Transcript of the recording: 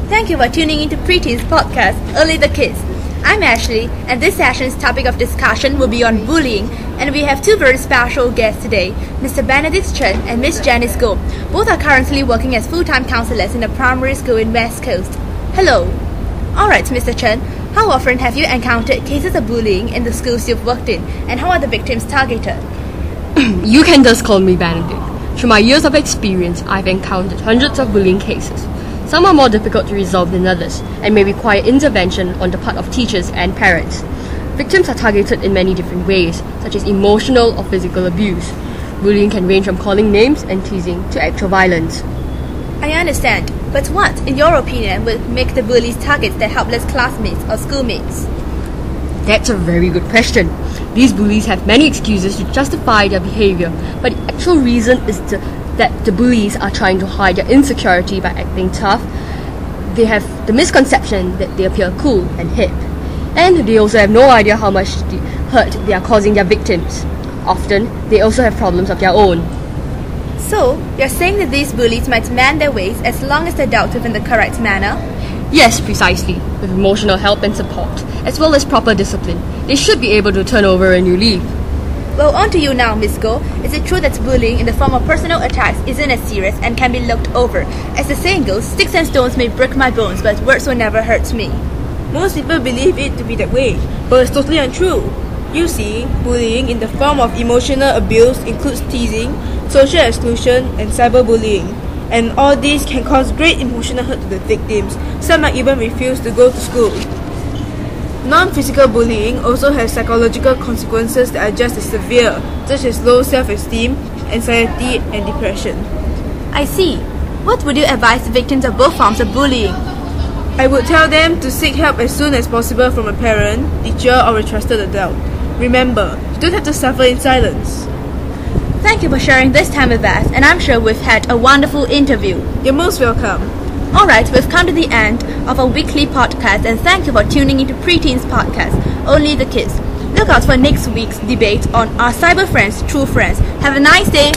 Thank you for tuning into Preteens podcast, Only the Kids. I'm Ashley, and this session's topic of discussion will be on bullying, and we have two very special guests today, Mr. Benedict Chen and Miss Janice Go. Both are currently working as full-time counselors in a primary school in West Coast. Hello. Alright, Mr. Chen, how often have you encountered cases of bullying in the schools you've worked in, and how are the victims targeted? You can just call me Benedict. Through my years of experience, I've encountered hundreds of bullying cases. Some are more difficult to resolve than others and may require intervention on the part of teachers and parents. Victims are targeted in many different ways, such as emotional or physical abuse. Bullying can range from calling names and teasing to actual violence. I understand, but what, in your opinion, would make the bullies target their helpless classmates or schoolmates? That's a very good question. These bullies have many excuses to justify their behavior, but the actual reason is that the bullies are trying to hide their insecurity by acting tough. They have the misconception that they appear cool and hip, and they also have no idea how much hurt they are causing their victims. Often, they also have problems of their own. So, you're saying that these bullies might mend their ways as long as they're dealt with in the correct manner? Yes, precisely. With emotional help and support, as well as proper discipline, they should be able to turn over a new leaf. Well, on to you now, Miss Go. Is it true that bullying in the form of personal attacks isn't as serious and can be looked over? As the saying goes, sticks and stones may break my bones, but words will never hurt me. Most people believe it to be that way, but it's totally untrue. You see, bullying in the form of emotional abuse includes teasing, social exclusion, and cyberbullying. And all these can cause great emotional hurt to the victims. Some might even refuse to go to school. Non-physical bullying also has psychological consequences that are just as severe, such as low self-esteem, anxiety, and depression. I see. What would you advise victims of both forms of bullying? I would tell them to seek help as soon as possible from a parent, teacher, or a trusted adult. Remember, you don't have to suffer in silence. Thank you for sharing this time with us, and I'm sure we've had a wonderful interview. You're most welcome. Alright, we've come to the end of our weekly podcast, and thank you for tuning into Preteens podcast, Only the Kids. Look out for next week's debate on Are Cyber Friends True Friends? Have a nice day!